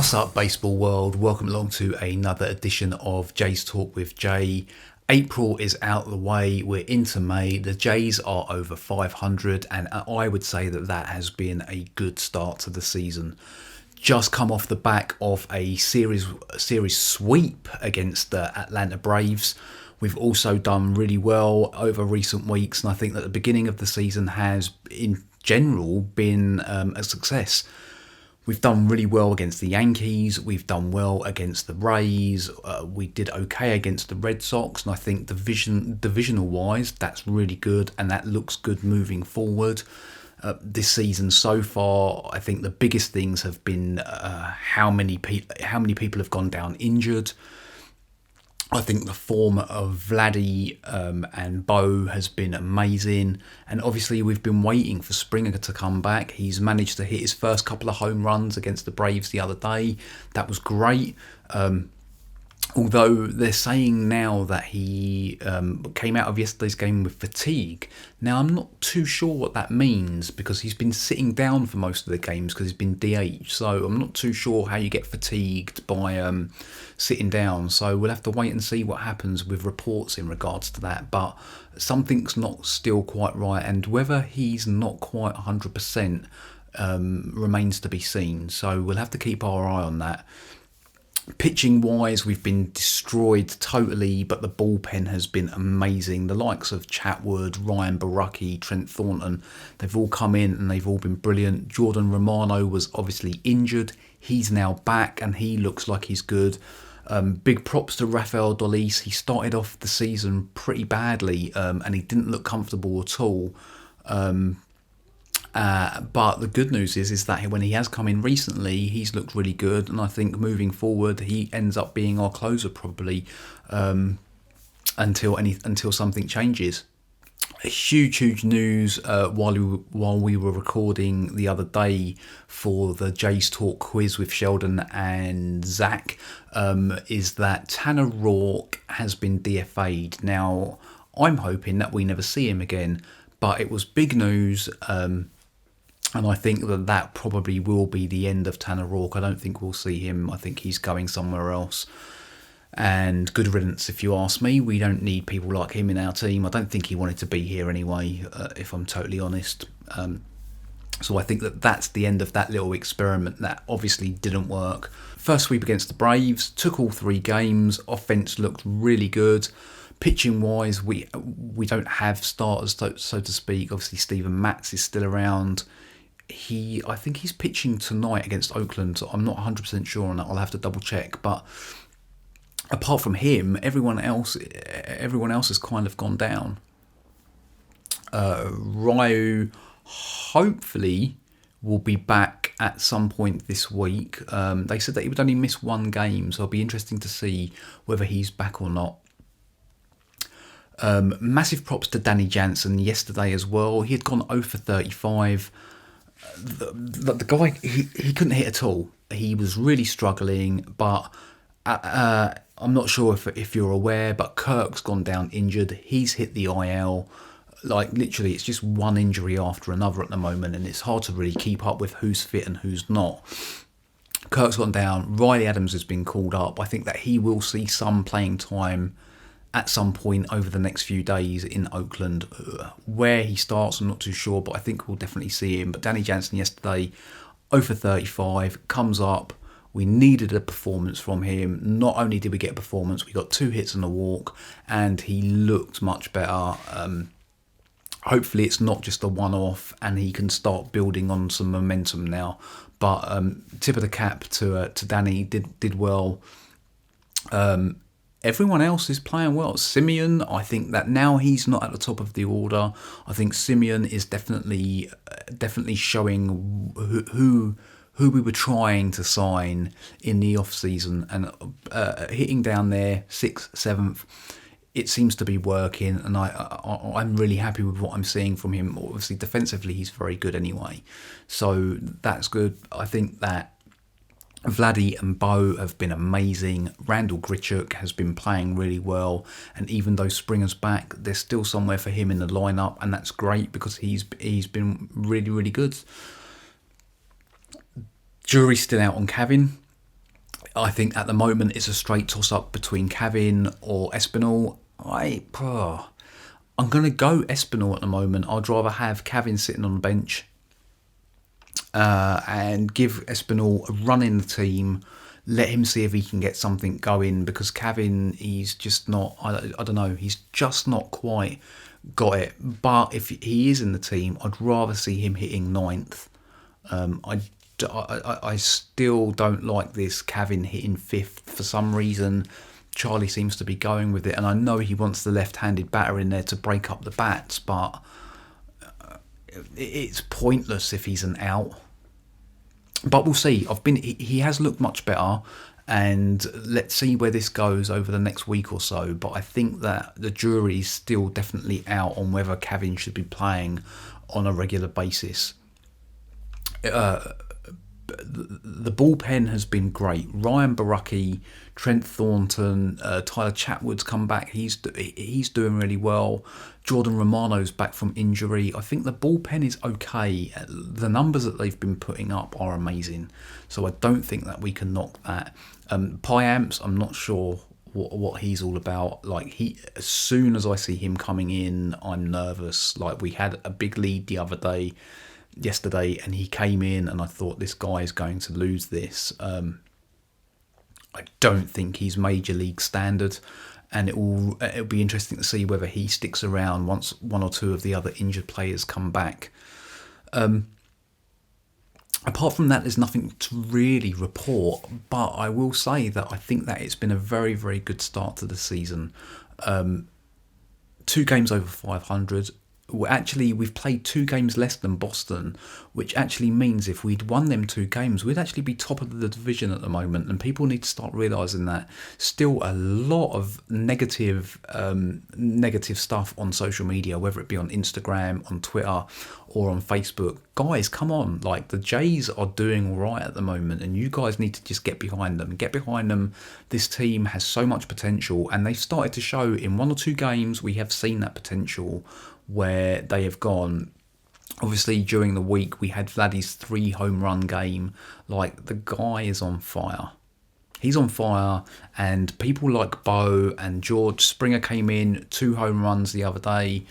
What's up, baseball world? Welcome along to another edition of Jay's Talk with Jay. April is out of the way, we're into May, the Jays are over 500 and I would say that that has been a good start to the season. Just come off the back of a series sweep against the Atlanta Braves. We've also done really well over recent weeks, and I think that the beginning of the season has in general been a success. We've done really well against the Yankees. We've done well against the Rays. We did okay against the Red Sox. And I think divisional-wise, that's really good. And that looks good moving forward. This season so far, I think the biggest things have been how many people have gone down injured. I think the form of Vladdy and Bo has been amazing. And obviously we've been waiting for Springer to come back. He's managed to hit his first couple of home runs against the Braves the other day. That was great. Although they're saying now that he came out of yesterday's game with fatigue. Now, I'm not too sure what that means because he's been sitting down for most of the games because he's been DH. So I'm not too sure how you get fatigued by sitting down. So we'll have to wait and see what happens with reports in regards to that. But something's not still quite right. And whether he's not quite 100% remains to be seen. So we'll have to keep our eye on that. Pitching wise, we've been destroyed totally, but the bullpen has been amazing. The likes of Chatwood, Ryan Baraki, Trent Thornton, they've all come in and they've all been brilliant. Jordan Romano was obviously injured. He's now back and he looks like he's good. Big props to Rafael Dolis. He started off the season pretty badly and he didn't look comfortable at all. But the good news is that when he has come in recently, he's looked really good. And I think moving forward, he ends up being our closer probably until something changes. Huge news while we were recording the other day for the Jays Talk quiz with Sheldon and Zach is that Tanner Rourke has been DFA'd. Now, I'm hoping that we never see him again, but it was big news. And I think that probably will be the end of Tanner Rourke. I don't think we'll see him. I think he's going somewhere else. And good riddance, if you ask me. We don't need people like him in our team. I don't think he wanted to be here anyway, if I'm totally honest. So I think that's the end of that little experiment that obviously didn't work. First sweep against the Braves, took all 3 games. Offense looked really good. Pitching wise, we don't have starters, so to speak. Obviously, Steven Matz is still around. I think he's pitching tonight against Oakland. So I'm not 100% sure on that. I'll have to double check. But apart from him, everyone else has kind of gone down. Ryu hopefully will be back at some point this week. They said that he would only miss 1 game, so it'll be interesting to see whether he's back or not. Massive props to Danny Jansen yesterday as well. He had gone 0 for 35. The guy, he couldn't hit at all. He was really struggling, but I'm not sure if you're aware, but Kirk's gone down injured. He's hit the IL. Like, literally, it's just one injury after another at the moment, and it's hard to really keep up with who's fit and who's not. Kirk's gone down. Riley Adams has been called up. I think that he will see some playing time at some point over the next few days in Oakland. Where he starts, I'm not too sure, but I think we'll definitely see him. But Danny Jansen yesterday, 0 for 35, comes up. We needed a performance from him. Not only did we get a performance, we got 2 hits and a walk, and he looked much better. Hopefully it's not just a one-off and he can start building on some momentum now. But tip of the cap to Danny, did well. Everyone else is playing well. Simeon, I think that now he's not at the top of the order. I think Simeon is definitely showing who we were trying to sign in the off season, and hitting down there 6th, 7th. It seems to be working, and I'm really happy with what I'm seeing from him. Obviously, defensively, he's very good anyway, so that's good. I think that Vladdy and Bo have been amazing. Randall Grichuk has been playing really well, and even though Springer's back, there's still somewhere for him in the lineup, and that's great because he's been really good. Jury's still out on Kevin. I think at the moment it's a straight toss-up between Kevin or Espinal. I'm going to go Espinal at the moment. I'd rather have Kevin sitting on the bench and give Espinal a run in the team. Let him see if he can get something going, because Kevin, he's just not, I don't know, he's just not quite got it. But if he is in the team, I'd rather see him hitting ninth. I still don't like this Kevin hitting fifth for some reason. Charlie seems to be going with it, and I know he wants the left-handed batter in there to break up the bats, but it's pointless if he's an out. But we'll see. He has looked much better, and let's see where this goes over the next week or so. But I think that the jury is still definitely out on whether Kevin should be playing on a regular basis. The bullpen has been great. Ryan Baraki, Trent Thornton, Tyler Chatwood's come back. He's doing really well. Jordan Romano's back from injury. I think the bullpen is okay. The numbers that they've been putting up are amazing. So I don't think that we can knock that. Piamps, I'm not sure what he's all about. Like, as soon as I see him coming in, I'm nervous. Like, we had a big lead yesterday, and he came in and I thought, this guy is going to lose this. I don't think he's major league standard, and it'll be interesting to see whether he sticks around once one or two of the other injured players come back. Apart from that, there's nothing to really report, but I will say that I think that it's been a very, very good start to the season. 2 games over 500. We've played 2 games less than Boston, which actually means if we'd won them 2 games, we'd actually be top of the division at the moment, and people need to start realising that. Still a lot of negative stuff on social media, whether it be on Instagram, on Twitter, or on Facebook. Guys, come on, like, the Jays are doing all right at the moment, and you guys need to just get behind them. Get behind them. This team has so much potential, and they've started to show in 1 or 2 games. We have seen that potential where they have gone. Obviously, during the week, we had Vladdy's 3 home run game. Like, the guy is on fire. He's on fire, and people like Bo and George Springer came in, 2 home runs the other day.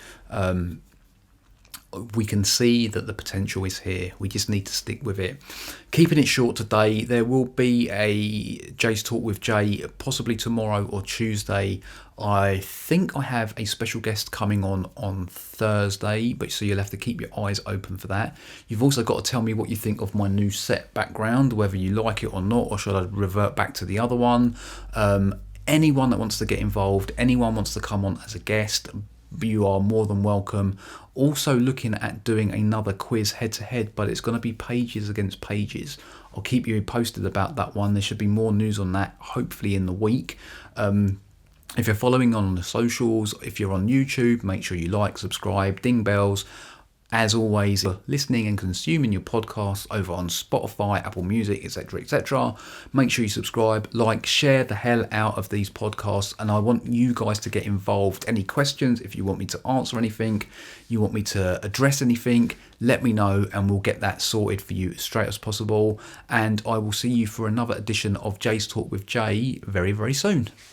We can see that the potential is here. We just need to stick with it. Keeping it short today, there will be a Jay's Talk with Jay possibly tomorrow or Tuesday. I think I have a special guest coming on Thursday, but so you'll have to keep your eyes open for that. You've also got to tell me what you think of my new set background, whether you like it or not, or should I revert back to the other one. Anyone that wants to get involved, anyone wants to come on as a guest, you are more than welcome. Also looking at doing another quiz head-to-head, but it's going to be pages against pages. I'll keep you posted about that one. There should be more news on that, hopefully in the week. If you're following on the socials, if you're on YouTube, make sure you like, subscribe, ding bells. As always, listening and consuming your podcasts over on Spotify, Apple Music, etc., etc. Make sure you subscribe, like, share the hell out of these podcasts, and I want you guys to get involved. Any questions, if you want me to answer anything, you want me to address anything, let me know, and we'll get that sorted for you as straight as possible. And I will see you for another edition of Jay's Talk with Jay very, very soon.